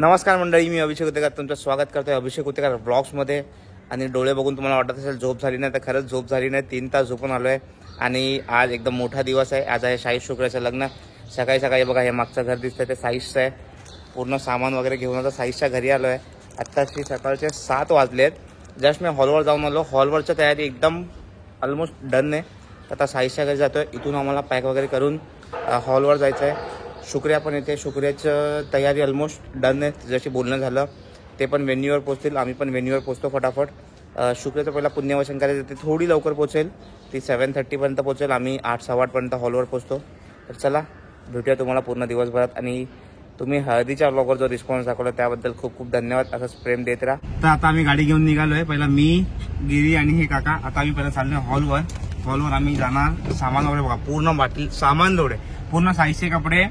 नमस्कार मंडळी, मी अभिषेक उतेकर तुमचं स्वागत करतोय अभिषेक उतेकर ब्लॉग्समध्ये. आणि डोळे बघून तुम्हाला वाटत असेल झोप झाली नाही, तर खरंच झोप झाली नाही. 3 तास झोपून आलो आहे आणि आज एकदम मोठा दिवस आहे. आज आहे साईश शुक्राचं लग्न. सकाळी सकाळी बघा हे मागचं घर दिसतंय ते साईशचं आहे. पूर्ण सामान वगैरे घेऊन आता साईशच्या घरी आलो आहे. आत्ताशी सकाळचे 7 वाजले आहेत. जस्ट मी हॉलवर जाऊन आलो. हॉलवरची तयारी एकदम ऑलमोस्ट डन आहे. आता साईशच्या घरी जातो आहे. इथून आम्हाला पॅक वगैरे करून हॉलवर जायचं आहे. शुक्रिया पण येते. शुक्रियाचं तयारी ऑलमोस्ट डन आहे. जशी बोलणं झालं ते पण वेन्यूवर पोहोचतील. आम्ही पण वेन्यूवर पोहोचतो फटाफट. शुक्रियाचं पहिला पुण्यवचन करायचं ते थोडी लवकर पोहोचेल. ती 7:30पर्यंत पोहोचेल. आम्ही 8:15पर्यंत हॉलवर पोहोचतो. तर चला भेटूया तुम्हाला पूर्ण दिवसभरात. आणि तुम्ही हळदीच्या ब्लॉगवर जो रिस्पॉन्स दाखवला त्याबद्दल खूप खूप धन्यवाद. असंच प्रेम देत राहा. तर आता आम्ही गाडी घेऊन निघालो आहे. पहिला मी, गिरी आणि हे काका. आता आम्ही पहिला चाललो हॉलवर. हॉलवर आम्ही जाणार. सामान वगैरे बघा पूर्ण बाटली सामान लोड आहे. पूर्ण साईजचे कपडे,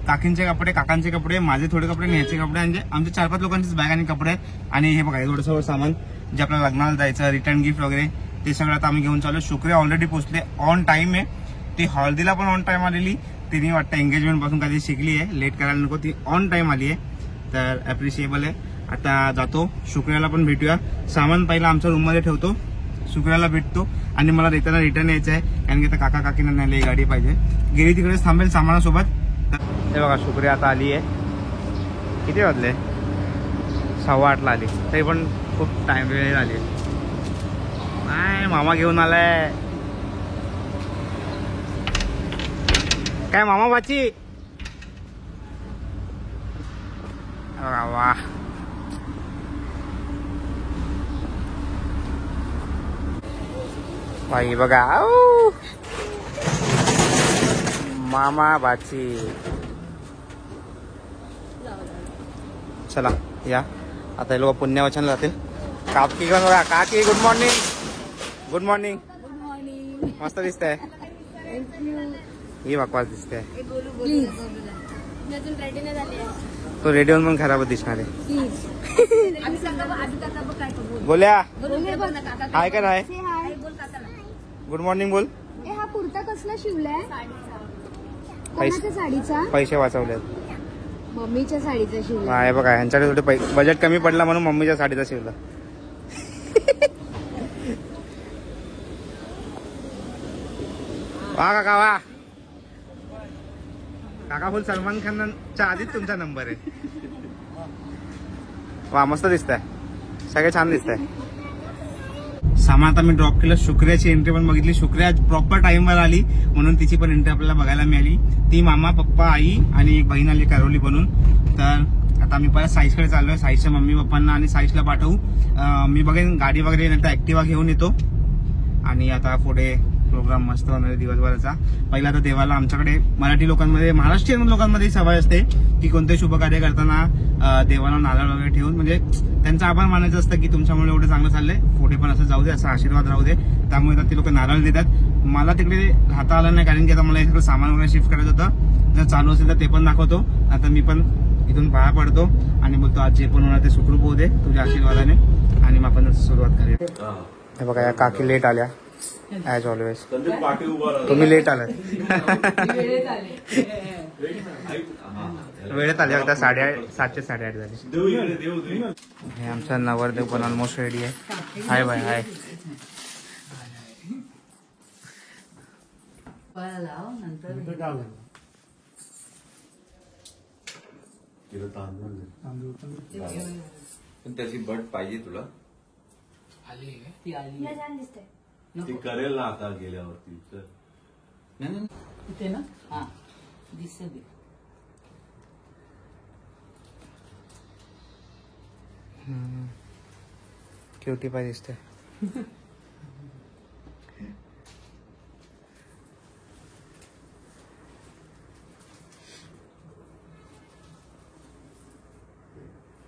काकींचे कपडे, काकांचे कपडे, माझे थोडे कपडे, न्यायचे कपडे, म्हणजे आमचे 4-5 लोकांचीच बॅग आणि कपडे. आणि हे बघा थोडं सगळं सामान जे आपल्याला लग्नाला जायचं, रिटर्न गिफ्ट वगैरे ते सगळं आता आम्ही घेऊन चालू. शुक्रिया ऑलरेडी पोहोचले. ऑन टाइम आहे. ती हळदीला पण ऑन टाइम आलेली. तिने वाटतं एंगेजमेंट पासून कधी शिकली आहे. लेट करायला नको. ती ऑन टाइम आली आहे. तर अप्रिशिएबल आहे. आता जातो. शुक्रियाला पण भेटूया. सामान पहिला आमच्या रूममध्ये ठेवतो. शुक्रियाला भेटतो आणि मला रिटर्न यायचं आहे. कारण की आता काका काकींना न्यायला गाडी पाहिजे. गिरी तिकडेच थांबेल सामानासोबत. हे बघा शुक्रिया आता आली आहे. किती वाजले? 8:15 आली. तरी पण खूप टाइम वेळ आली. नाही मामा घेऊन आलाय. काय मामा बाची? वा बाई बघा मामा बाची. चला या आता हे लोक पुण्यवचन जातील. काकी घेऊन बघा. काकी गुड मॉर्निंग. Good morning. मस्त दिसतंय. ही बकवास दिसते. तो रेडी होऊन पण खराब दिसणार आहे. बोल्या हाय का नाही? गुड मॉर्निंग बोल. हा कुर्ता कसला शिवलाय? साडीचा पैसे वाचवले. मम्मीच्या साडीचा शिवला. आहे बघा ह्यांच्याकडे थोडे बजेट कमी पडला म्हणून मम्मीच्या साडीचा शिवला. वा काका वा. काका फुल सलमान खानच्या आधीच तुमचा नंबर आहे. वा मस्त दिसतंय. सगळे छान दिसतंय. सामान आता मी ड्रॉप केलं. शुक्रियाची एंट्री पण बघितली. शुक्रिया प्रॉपर टाइमवर आली म्हणून तिची पण एंट्री आपल्याला बघायला मिळाली. ती मामा, पप्पा, आई आणि एक बहीण आली करवली बनून. तर आता मी परत साईशकडे चाललोय. साईशच्या मम्मी पप्पांना आणि साईशला पाठवू. मी बघेन गाडी वगैरे नंतर ऍक्टिवा घेऊन येतो. आणि आता पुढे प्रोग्राम मस्त होणार आहे दिवसभराचा. पहिला तर देवाला आमच्याकडे मराठी लोकांमध्ये, महाराष्ट्रीयन लोकांमध्ये सवय असते की कोणते शुभ कार्य करताना देवाला नारळ वगैरे ठेवून म्हणजे त्यांचा आभार मानायचं असतं की तुमच्यामुळे एवढं चांगलं चाललंय, पुढे पण असं जाऊ दे, असा आशीर्वाद राहू दे. त्यामुळे ते लोक नारळ देतात. मला तिकडे राहता आलं नाही कारण की आता मला हे सगळं सामान वगैरे शिफ्ट करायचं होतं. जर चालू असेल तर ते पण दाखवतो. आता मी पण इथून पाया पडतो आणि बोलतो आज जे पण होणार ते सुखरूप होऊ दे तुझ्या आशीर्वादाने. आणि मग आपण सुरुवात करूया. हे बघा या काकी लेट आल्या ॲज ऑलवेज. तुम्ही लेट आलात. वेळेत आले. आता 7:30 झाली. हे आमचा नवरदेव पण ऑलमोस्ट रेडी आहे. Hi bye hi. त्याची बट पाहिजे तुला? ती करेल ना आता गेल्यावरती. इथे ना हा दिसते. क्युटी पाय दिसते.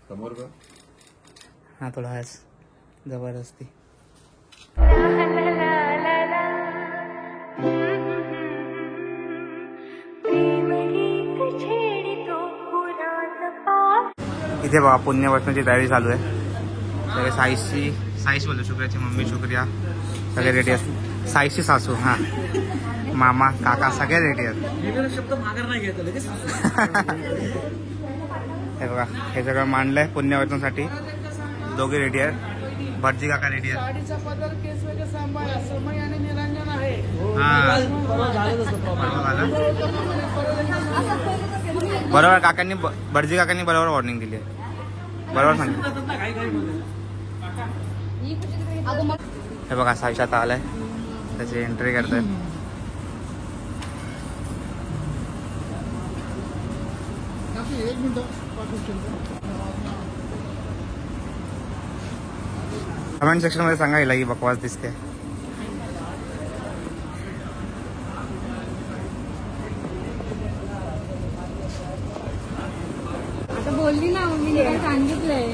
समोर का? हा थोडा आहेस जबरदस्ती. इथे बघा पुण्यवचनाची तयारी चालू आहे. सगळे साईश बोलतो. शुक्रियाची मम्मी, शुक्रिया सगळे रेडी असतात. साईशची सासू, हा मामा, काका सगळे रेडी आहेत. शब्द माघार नाही घेतलं. हे बघा हे सगळं मांडलंय पुण्यवाचनासाठी. दोघे रेडी आहेत. भटजी काका रेडी आहेत. साडीचा पदर केस वगैरे सांभाळा. समय आणि निरंजन आहे. हा बरोबर काकांनी भटजी काकांनी बरोबर वॉर्निंग दिली आहे. बरोबर सांगितलं. हे बघा साईश आता आलाय. त्याची एंट्री करताय. कमेंट सेक्शन मध्ये सांगा हिला ही बकवास दिसते. आता बोलली ना मी काय सांगितलंय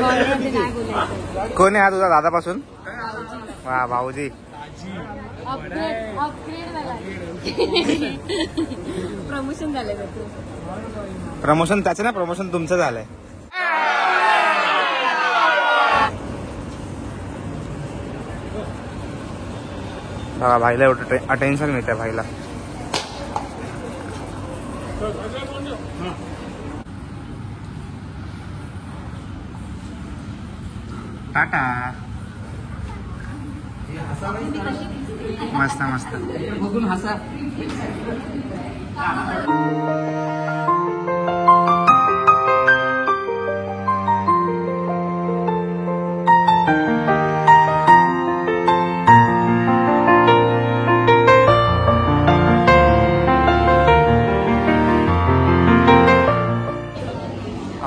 हॉलमध्ये नाही बोलायचं. कोण आहे हा तुझा दादापासून? वा भाऊजी. अपग्रेड झाला. प्रमोशन झालंय त्याचं. प्रमोशन त्याचं ना प्रमोशन तुमचं झालंय. बघा भाईला एवढं अटेन्शन मिळतंय भाईला. टाटा. मस्त मस्त. बघून हसा.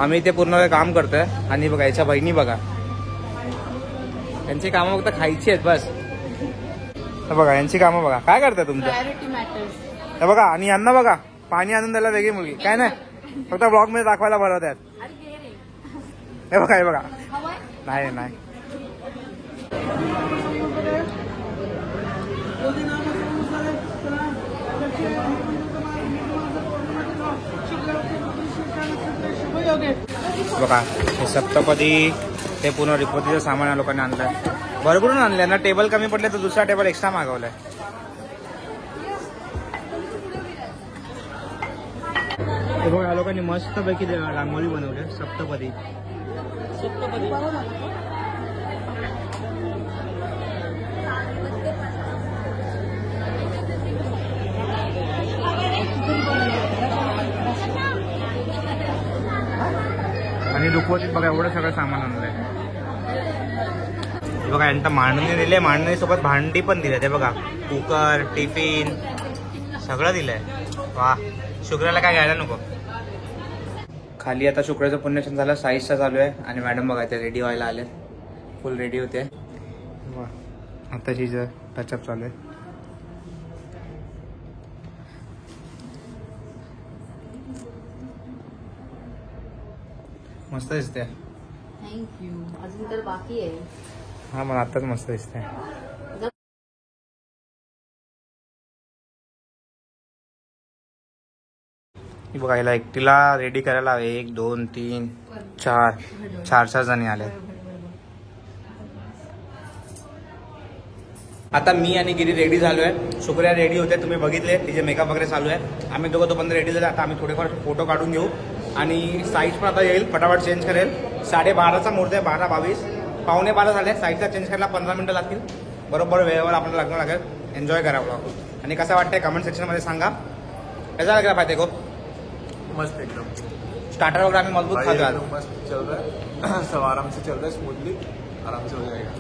आम्ही इथे पूर्ण वेळ काम करतोय आणि बघा याच्या बहिणी बघा यांची कामं फक्त खायची आहेत बस. हे बघा यांची कामं बघा काय करताय तुमचं. Priority matters. हे बघा आणि यांना बघा पाणी आणून द्यायला वेगळी मुलगी काय नाही फक्त ब्लॉग मध्ये दाखवायला बोलवतात. हे बघा हे बघा. नाही नाही बघा हे सप्तपदी ते पूर्ण रिपोर्टीचं सामान या लोकांनी आणलंय. भरभरून आणलंय ना. टेबल कमी पडले तर दुसरा टेबल एक्स्ट्रा मागवलाय. हे बघा या लोकांनी मस्त पैकी रांगोळी बनवली सप्तपदी. आणि रुखवतीत बघा एवढं सगळं सामान आणलंय. बघा यांना मांडणी दिले. मांडणी सोबत भांडी पण दिले. ते बघा कुकर टिफिन सगळं दिलंय. वा शुक्राला काय घ्यायला नको. खाली आता शुक्राचं पुण्यशन झालं. साईजचा चालू आहे आणि मॅडम बघा ते रेडी व्हायला आले. फुल रेडी होते. वा आता तिचं टचअप चालू आहे. मस्त दिसते. थँक्यू. अजून तर बाकी आहे. हा मला आताच मस्त दिसते. बघा याला एकटीला रेडी करायला 1 2 3 4 जणी आले. आता मी आणि गिरी रेडी झालोय. शुक्रिया रेडी होते तुम्ही बघितले. तिचे मेकअप वगैरे चालू आहे. आम्ही दोघं तोपर्यंत रेडी झाले. आता आम्ही थोडेफार फोटो काढून घेऊ आणि साईज पण आता येईल. फटाफट चेंज करेल. 12:30चा मुहूर्त आहे. 12:22 पावणे 12 झाले. साईजचा चेंज करायला 15 मिनिटं लागतील. बरोबर वेळेवर आपल्याला लग्न लागेल. एन्जॉय करा ब्लॉग. आणि कसं वाटतंय कमेंट सेक्शनमध्ये सांगा. कसा लागला पाहिजे गो. मस्त एकदम. स्टार्टर वगैरे आम्ही मजबूत खातो आज. मस्त चल रहा है. सब आराम से चल रहा है. स्मूथली आराम से हो जाएगा.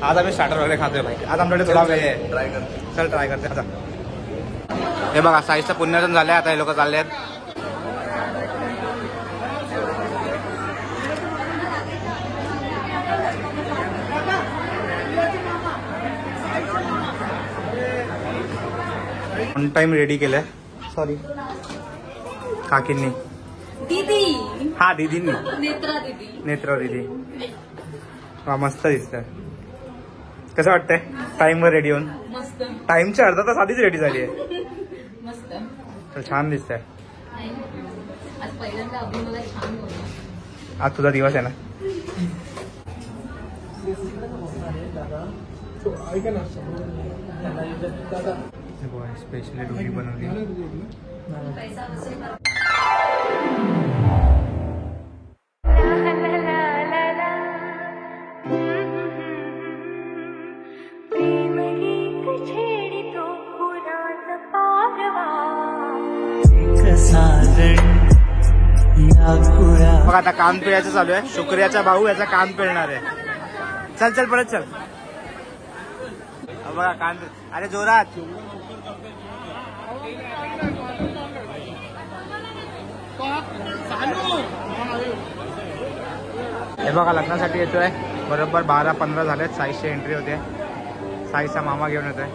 आज आम्ही स्टार्टर वगैरे खातोय भाई. आज आमच्याकडे थोडा वेळ आहे. ट्राय करते. चल ट्राय करते आता. हे बघा साईजचं पुण्यातून झालंय. आता हे लोक चालले आहेत. ऑन टाइम रेडी केलंय. सॉरी काकींनी. दीदी. हा दीदींनी. नेत्रा दीदी. नेत्र दीदी. वा मस्त दिसतंय. कसं वाटतंय टाइमवर रेडी होऊन. मस्त. टाइमच्या अर्धा तास आधीच रेडी झाली आहे. मस्त. तर छान दिसतंय. आज पहिल्यांदा अभि मला छान बोलला. आज तुझा दिवस आहे ना. स्पेशली डोरी बनवली. बघा आता कान पिळायचं चालू आहे. शुक्रियाचा भाऊ याचा कान पिळणार आहे. चल चल परत चल. बघा कान अरे जोरात. हे बघा लग्नासाठी येतोय. बरोबर 12-15 झालेत. साईजची एंट्री होते. साईचा मामा घेऊन येतोय.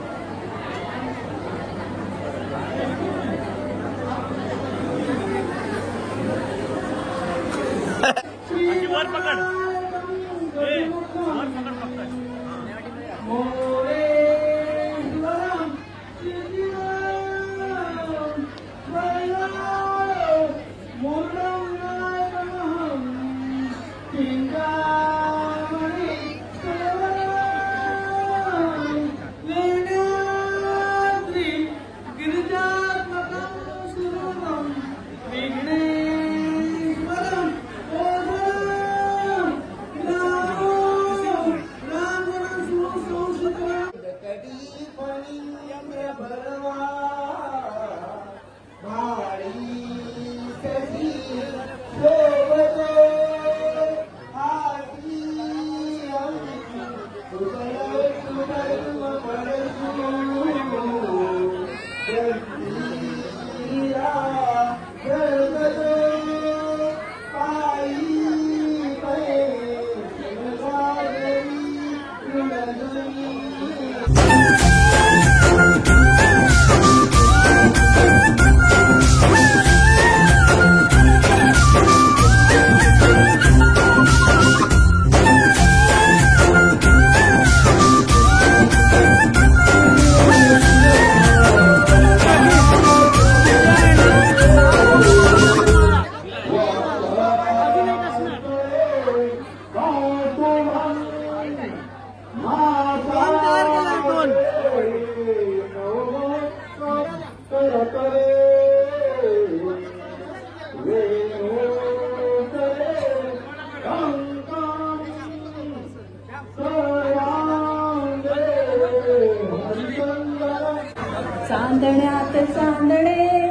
चांदण्यात चांदणे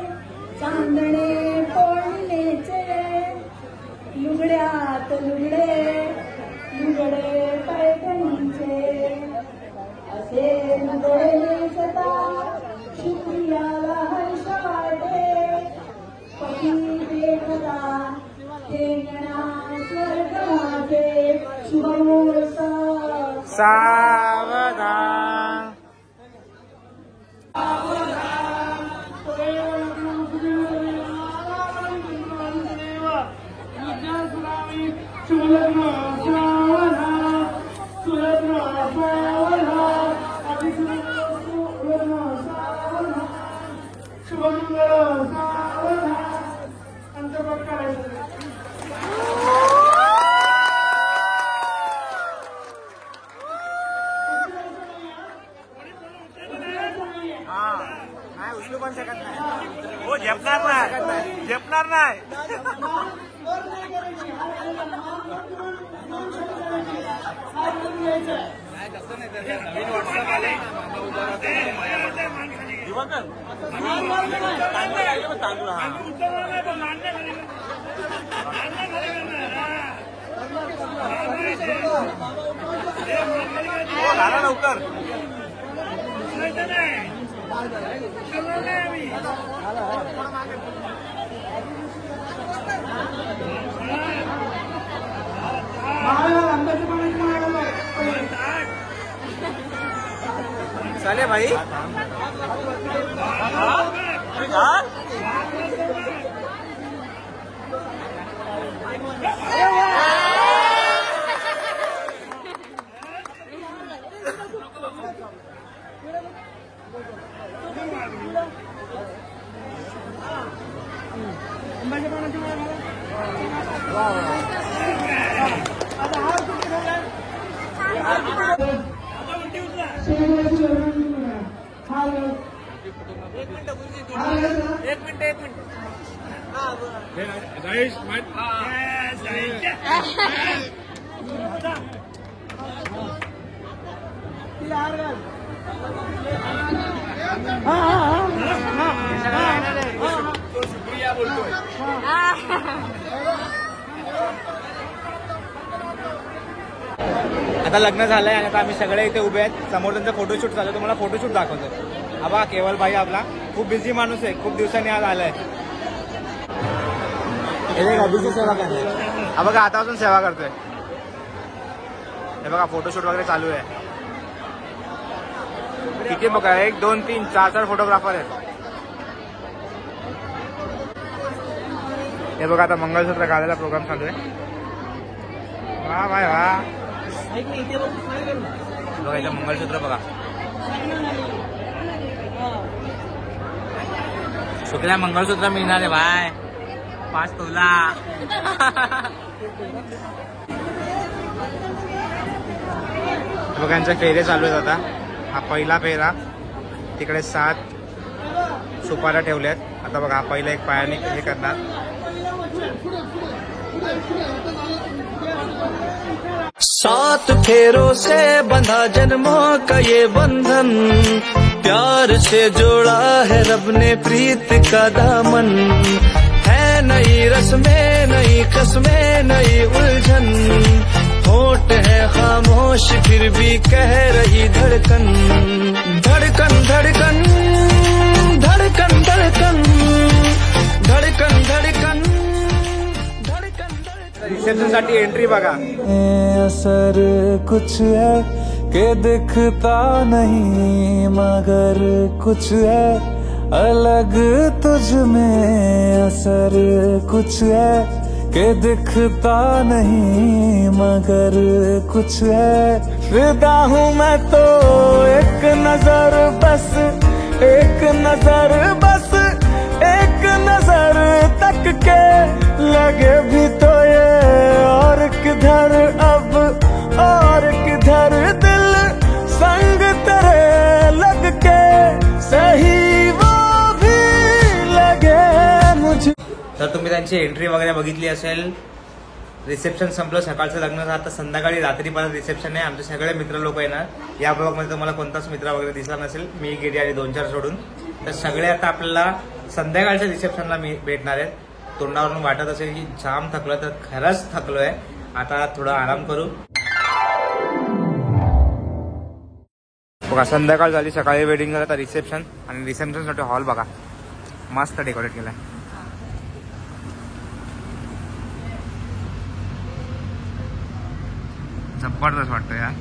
चांदणे पडलेचे लुगड्यात लुगडे लुगडे पैठणीचे असे लुगडे नेसता शुक्रियाला हर्ष वाटे पती देखता ठेंगणा स्वर्गाचे शुभमुहूर्त सावधान. नाही उचलू पण शकत नाही. हो झेपणार नाही. झेपणार नाही. लवकर चाले भाई. एक मिनिट यार आता लग्न झालंय आणि आता आम्ही सगळे इथे उभे आहेत. समोर त्यांचा फोटोशूट चालू, तुम्हाला फोटोशूट दाखवतो. हा बघा केवल भाई आपला खूप बिझी माणूस आहे, खूप दिवसांनी आज आलाय. अभिषेक सेवा करतोय. हा बघा आतापासून सेवा करतोय. हे बघा फोटोशूट वगैरे चालू आहे. किती बघा 1 2 3 4 फोटोग्राफर आहेत. हे बघा आता मंगळसूत्र घालायला प्रोग्राम चालू आहे. वा भाई वा. बघा इथं मंगळसूत्र बघा. शुक्ला मंगळसूत्र मिळणार आहे भाई 5 तोला. बघा यांचे फेरे चालू आहेत आता. हा पहिला फेरा, तिकडे 7 सुपाऱ्या ठेवल्यात. आता बघा हा पहिला एक पायाने हे करणार. सात फेरों से बंधा जन्मों का ये बंधन, प्यार से जोड़ा है रब ने प्रीत का दामन. है नई रस्में नई कस्में नई उलझन, होठ है खामोश फिर भी कह रही धड़कन. धड़कन धड़कन धड़कन धड़कन धड़कन धड़कन धड़कन. रिसेप्शन साठी एंट्री बघा. असर कुछ है के दिखता नहीं, मगर कुछ है अलग तुझ में. असर कुछ है के दिखता नहीं, मगर कुछ है. फिदा हूँ मैं तो एक नजर बस, एक नजर बस, एक नजर तक के लगे भी तो ये और किधर अब और किधर दिल संग तेरे लग के सही वो भी लगे मुझे. तर तुम्ही त्यांची एंट्री वगैरे बघितली असेल. रिसेप्शन संपलं, सकाळचं लग्न झालं. आता संध्याकाळी रात्रीपर्यंत रिसेप्शन आहे. आमचे सगळे मित्र लोक येणार. या ब्लॉगमध्ये तुम्हाला कोणताच मित्र वगैरे दिसला नसेल, मी गिरी आणि 2-4 सोडून. तर सगळे आता आपल्याला संध्याकाळच्या रिसेप्शनला भेटणार आहेत. तोंडावरून वाटत असेल की जाम थकलो, तर खरंच थकलोय. आता थोडा आराम करू. बघा संध्याकाळ झाली, सकाळी वेडिंग झालं, तर रिसेप्शन. आणि रिसेप्शनसाठी हॉल बघा मस्त डेकोरेट केलाय. जबरदस्त वाटतं यार.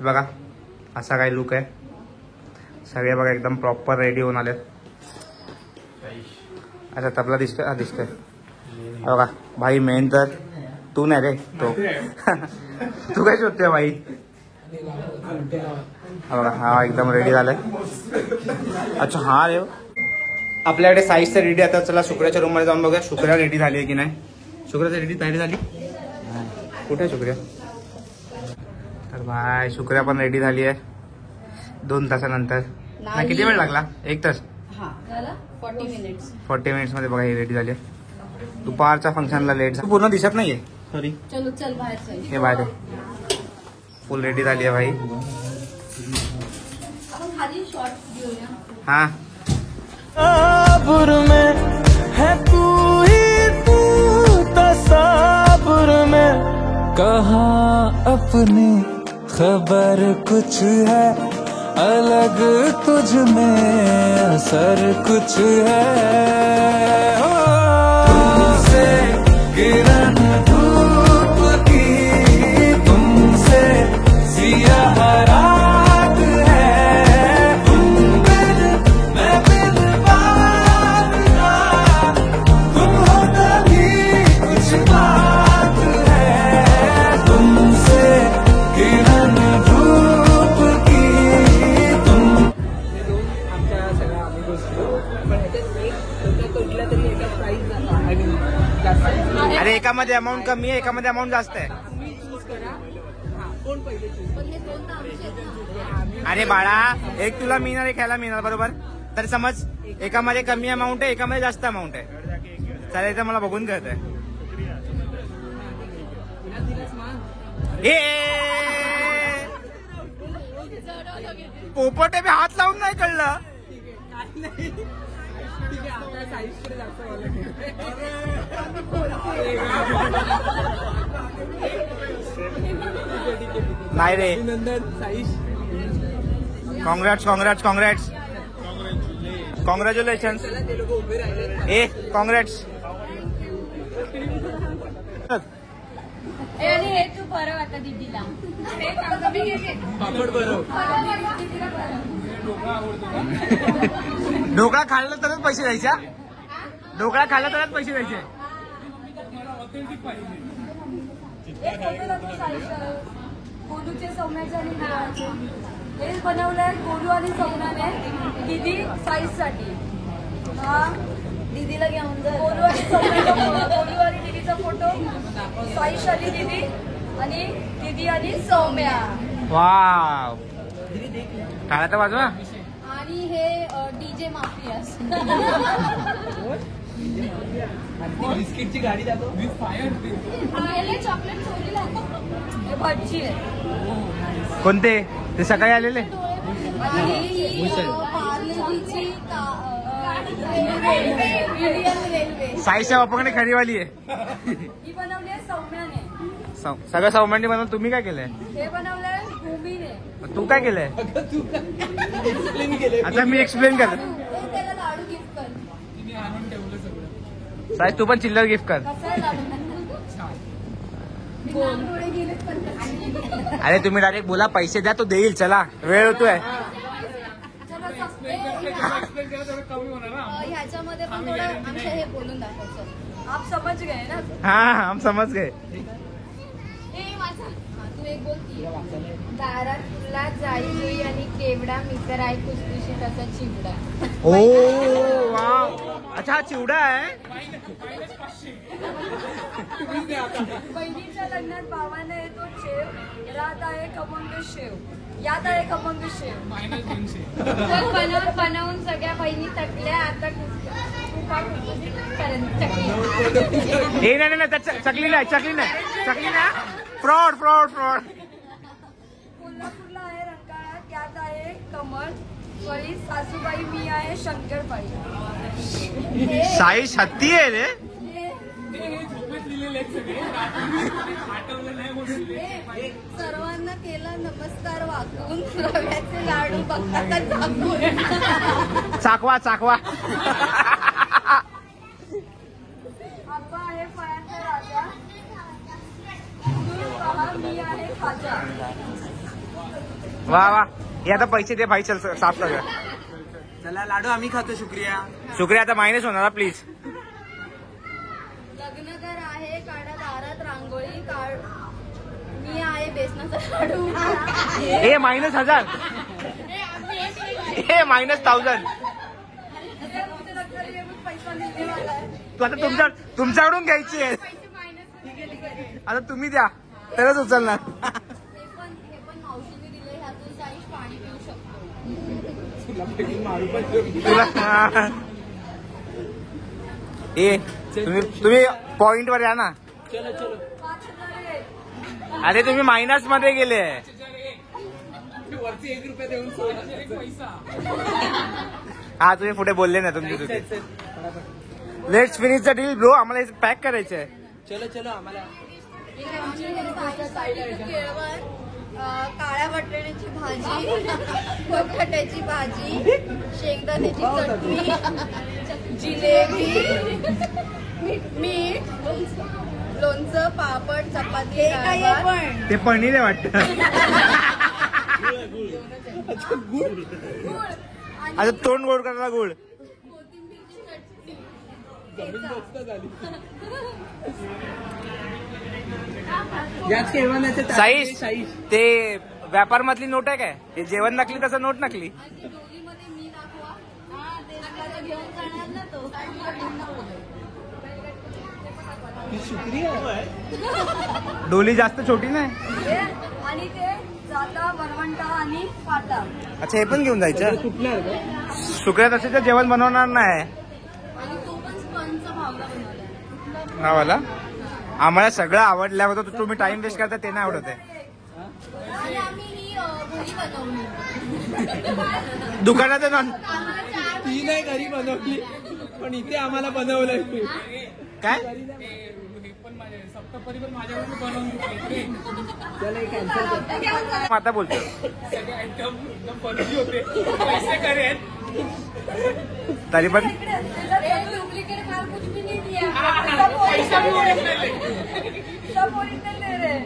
बघा असा काही लुक आहे. सगळे बघा एकदम प्रॉपर रेडी होऊन आलेत. अच्छा तबला दिसतोय. हा दिसतोय बघा. भाई मेन तर तू नाही रे, तो तू काय शोधतोय भाई. हा बघा हा एकदम रेडी झालाय. अच्छा हा रे आपल्याकडे साईज तर रेडी. आता चला शुक्राच्या रूम मध्ये जाऊन बघूया शुक्रा रेडी झाली आहे की नाही. शुक्राची रेडी तयारी झाली. कुठे शुक्रिया. तर भाई शुक्रिया पण रेडी झाली आहे 2 तासानंतर. नाही किती वेळ लागला. 1 तास 40 मिनिट्स मध्ये बघा ही रेडी झाली आहे. दुपारच्या फंक्शनला लेट पूर्ण दिसत नाहीये. सॉरी चलो चल बाहेर चल. हे बाहेर फुल रेडी झाली आहे भाई. आपण खाली शॉर्ट घेऊया. हा तसव्वुर में है तू ही तू, तसव्वुर में कहाँ अपनी खबर कुछ है अलग तुझ में. असर कुछ है तुमसे किरण धूप की, तुमसे सियाह रात है. तुम बिन मैं बिन बात ना, तुम हो तभी कुछ बात है. तुमसे किरण धूप की तुम. आमच्या सगळ्या आम्ही गोष्टी पण ह्याच्यात एक कुठल्या तरी एका प्राईज जास्त. अरे एकामध्ये अमाऊंट कमी आहे, एकामध्ये अमाऊंट जास्त आहे. तुम्ही चूज करा. हा कोण पहिले चूज. पण हे 2 तर आमचे आहेत ना. अरे बाळा एक तुला मिळणार एक ह्याला मिळणार बरोबर. तर समज एकामध्ये कमी अमाऊंट आहे, एकामध्ये जास्त अमाऊंट आहे. चालेल तर मला बघून कळत आहे. ए पोपटे बी हात लावून नाही कळलं. ठीक आहे आता साईजकडे जास्त नाही रे. नंतर size congrats congrats congrats congratulation. त्याला ते लोक उभे राहिले. ए कॉंग्रॅट्स. आणि हे तू बरं आता दीदीला पापड बरोबर ढोकळा खाल्ला तरच पैसे द्यायचे. ढोकळा खाल्ला तरच पैसे द्यायचे. गोलूचे सौम्याचे आणि नावाचे हे बनवलंय गोलू आणि सौम्याने दीदी साईज साठी. दीदीला घेऊन गोलू आणि गोलू आणि दीदीचा फोटो साईज साठी दीदी आणि दीदी आणि सौम्या. वाव टाळ्याचा बाजूला. आणि हे डीजे माफिया बिस्किटची गाडी जातो. चॉकलेट चोरीला हे भटजी आहे. कोणते ते सकाळी आलेले. पार्लेजीची रेल्वे साईच्या बापाकडे खरीवाली आहे. ही बनवली आहे सौम्याने. सगळं सौम्यांनी बनवून तुम्ही काय केलंय. हे बनवलंय भूमीने. तू काय केलंय. एक्सप्लेन केले. आता मी एक्सप्लेन कर. हे त्याला लाडू गिफ्ट कर. साई तू पण चिल्लर गिफ्ट कर. कसं आहे लाडू गोलगोळे गेलेत पण अरे तुम्ही डायरेक्ट बोला पैसे द्या तो देईल. चला वेळ होतोय. ह्याच्यामध्ये पण थोडं आमच्या हे बोलून दाखवायचं. आप समज गए ना. हाँ हम समझ गए. तू एक बोलती दारात तुला जाई जुई आणि केवडा मित्र आहे खुसखुशीत असा चिवडा. ओ वाव. अच्छा हा चिवडा आहे. बहिणीच्या लग्नात भावाने येतो शेव. रात आहे खमंग शेव. यात आहे खमंग शेव. बनवून सगळ्या बहिणी थकल्या आता चकली. हे नाही नाही चकली नाही चकली नाही चकली नाही. Fraud fraud fraud. कोल्हापूरला आहे रंकाळा. त्यात आहे कमळ वळी सासूबाई. मी आहे शंकरबाई. साई हत्ती आहे रे. सर्वांना केला नमस्कार वाकून रव्याचे लाडू बघता झाकून. चाकवा चाकवा. आप्पा आहे फळांचा राजा. दूध पहा मी आहे खाजा. वा वा. हे आता पैसे दे भाई. चल साफ कर. चला लाडू आम्ही खातो. शुक्रिया. शुक्रिया. आता मायनस होणार प्लीज. लग्नकर आहे काढा दारात रांगोळी काढ. मी आहे बेसनाचा लाडू. ए -1000. ए -1000. पैसा लिहिणे वाला आहे. तू आता तुमच्याकडून घ्यायची आहे. आता तुम्ही द्या तरच उचलणार. हे पण मावशीने दिले. ह्यातून साईश पाणी पिऊ शकतो. तुला ए तुम्ही पॉइंट वर या ना. चलो चलो. 5,000 आहे. अरे तुम्ही मायनस मध्ये गेले. वरती 1 रुपया देऊन पैसा. हा तुम्ही पुढे बोलले ना तुमची चुकी. Let's finish the deal bro. आम्हाला हे पॅक करायचं आहे. चलो चलो. आम्हाला केळवण काळ्या बटाट्याची भाजी. बटाट्याची भाजी. शेंगदाण्याची चटणी. जिलेबी. मीठ. लोणचं पापड चपाती. ते पनीर आहे वाटतं. आता तोंड गोड करायला गुळ. कोथिंबीरची चटणी. याच केळवणाचे साईश ते व्यापार मधली नोट आहे काय. ते जेवण नकली तसं नोट नकली. आणि डोलीमध्ये मी दाखवा. ते नका घेऊन जाणार ना तो. शुक्रिया. डोली जास्त छोटी नाही. आणि ते जाता वरवंटा आणि फाटा. अच्छा हे पण घेऊन जायचं. कुठणार का. शुक्रिया तसे तर जेवण बनवणार नाही. आणि तो पण स्पंजचा भावला बनवलाय. हा वाला. आम्हाला सगळं आवडलं होतं, तुम्ही टाइम वेस्ट करता ते नाही आवडत आहे. आणि आम्ही ही घरी बनवली. दुकानात नॉन ती नाही घरी बनवली, पण इथे आम्हाला बनवलंय. काय त्याला एक कॅन्सल कर. आता बोलतो तरी पण डुप्लिकेट माल कुछ भी नहीं दिया. सब ओरिजिनल ले रहे.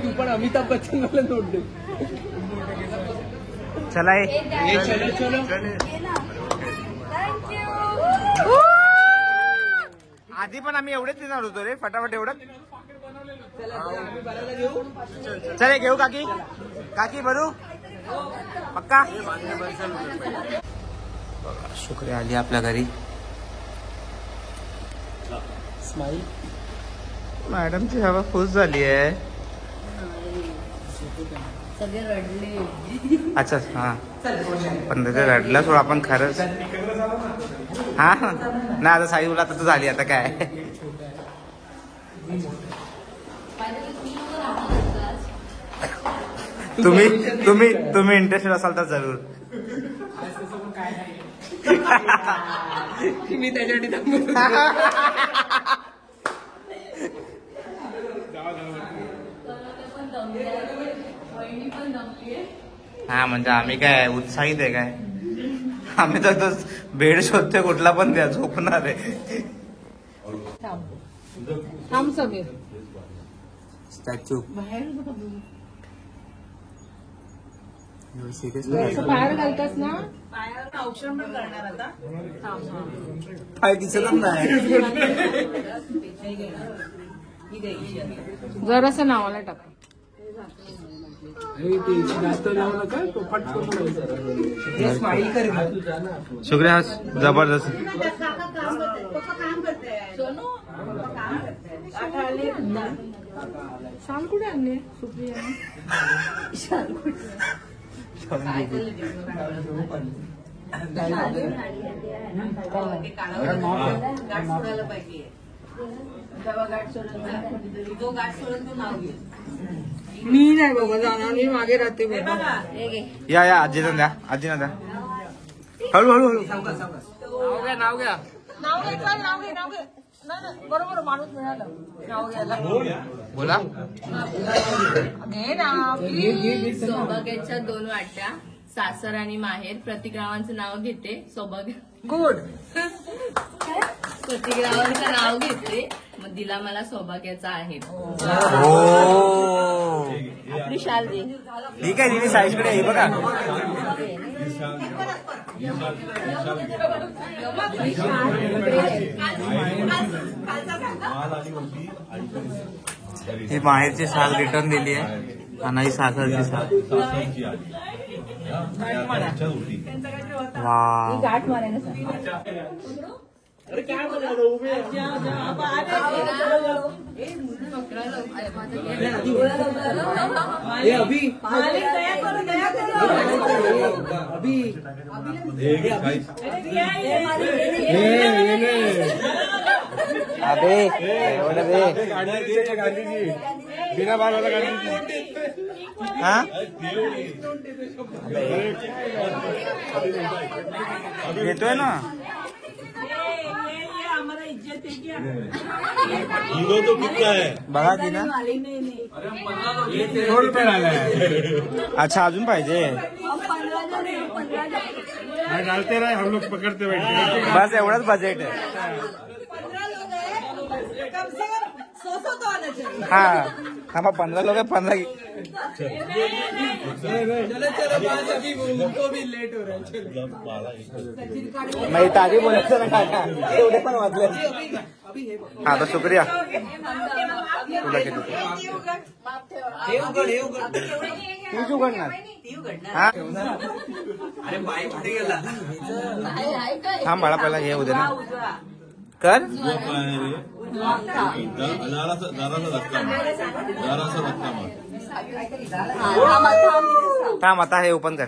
तू पण अमिताभ बच्चन मला नोट दे. चला ये. चलो चलो. थँक्यू. आधी पण आम्ही एवढेच देणार होतो रे, फटाफट एवढं. चला आम्ही बनायला घेऊ. चले घेऊ काकी, काकी भरू पक्का. शुक्रिया आली आपल्या घरी. स्माईल. मॅडमची हवा खुश झाली आहे. सगळे रडले. अच्छा हा, पण त्याचं रडला सोड आपण खरंच. हा नाही आता साई तुला आता तू झाली आता काय. तुम्ही तुम्ही तुम्ही इंटरेस्टेड असाल तर जरूर. मी त्याच्यासाठी थांबतो. हा म्हणजे आम्ही काय उत्साहित आहे काय. आम्ही तर बेड शोधतोय कुठला पण द्या, झोपणार आहे. थांब समीर. स्टॅच्यू असं बाहेर घालतास ना. काय दिसतच नाही. जरासं नावाला टाका. जास्त नाव नका, तो फटकन स्माईल कर. शुक्रिया जबरदस्त. शाल कुठे आणले सुप्रिया. मी नाही बाबा जाणार, मी मागे राहते बाबा. या या आजीला द्या, आजीला द्या. हळू हळू हळू. नाव घ्या. बरोबर माणूस मिळाला नाव घ्यायला. बोला. घे ना प्लीज. सौभाग्याच्या 2 वाट्या, सासर आणि माहेर. प्रतिक्रावांचं नाव घेते. सौभाग्य गुड. प्रतिक्रावांचं नाव घेते. मग दिला मला सौभाग्याचा आहे. आपली शाल दे. ठीक आहे तिने साईजकडे हे बघा. ही माहेरची शाल रिटर्न दिली आहे आणि ही सासरची शाल. वा गाठ मारायला अभी अबे एवढं दे. बिना बाल वाला गाड़ी. हा येतोय ना. हीरो तो कितना है. बघा की ना. 100 रुपये डाला है. अच्छा अजून पाहिजे. डालते रहे हम लोग पकड़ते बैठे. बस एवढंच बजेट आहे. हा हा मग 15 लोक 15. मग ताजी बोलायचं ना काका, एवढे पण वाजले. हा तर शुक्रिया तुला किती. तूच उघडणार. हा हा मला पहिला हे होते ना कर. थांब आता हे ओपन कर.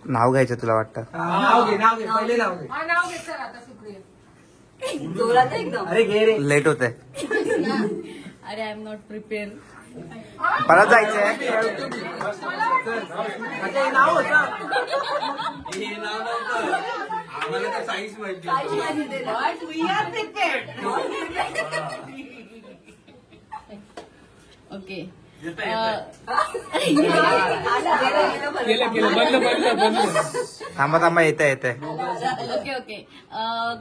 नाव घ्यायचं तुला वाटतं? नाव घे पहिले नाव घे. नाव घेत आता सुप्रिया. अरे घे रे. लेट होतंय. अरे आय एम नॉट प्रिपेअर. परत जायचंय. अच्छा हे नाव होतं. आम्हाला तर साईज माहिती ओके. केलं बंद. थांबा येतंय. ओके.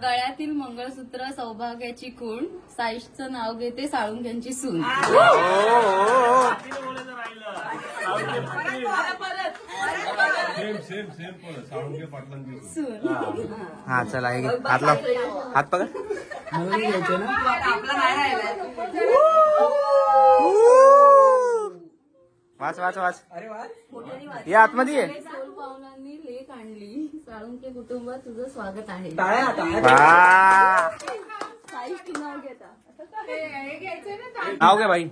गळ्यातील मंगळसूत्र सौभाग्याची खूण, साईशचं नाव घेते साळुंक्यांची सून. सून. हा चला हे घे. हात पकड. मला नाही घ्यायचं ना. वाच अरे वा. या आतमध्ये ये. सोल पाहुणांनी लेक आणली, साळुंके कुटुंबात तुझं स्वागत आहे. टाळ्या. वा. साईश तू नाव घेता. नाव घे बाई.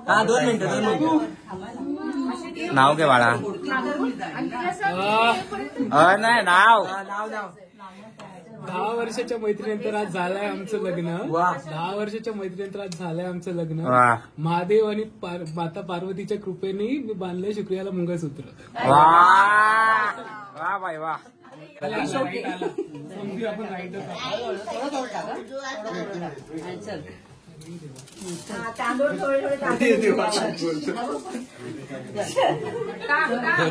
हा 2 मिनिटं. नाव घे बाळा. नाही नाव. नाव 10 वर्षाच्या मैत्रीनंतर आज झालंय आमचं लग्न. वा. 10 वर्षाच्या मैत्रीनंतर आज झालंय आमचं लग्न. वा. महादेव आणि माता पार्वतीच्या कृपेने मी बांधलंय शुक्रियाला मंगळसूत्र. वा बाई वा. समजू आपण राईट.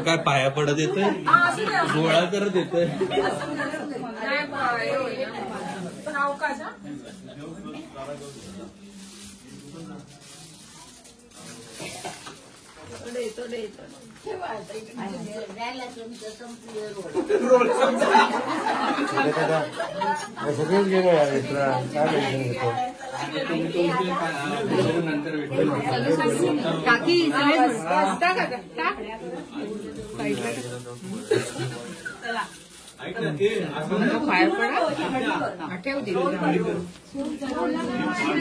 काय पाया पडत येतोय, गोळा करत येतोय.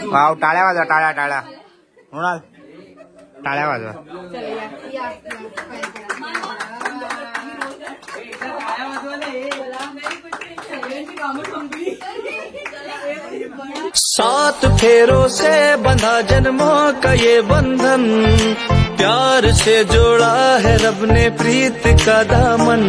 वाव. टाळ्या वाजवा. टाळ्या मृणाल टाळ्या वाजवा. सात फेरों से बंधा जन्मों का ये बंधन, प्यार से जोड़ा है रब ने प्रीत का दामन.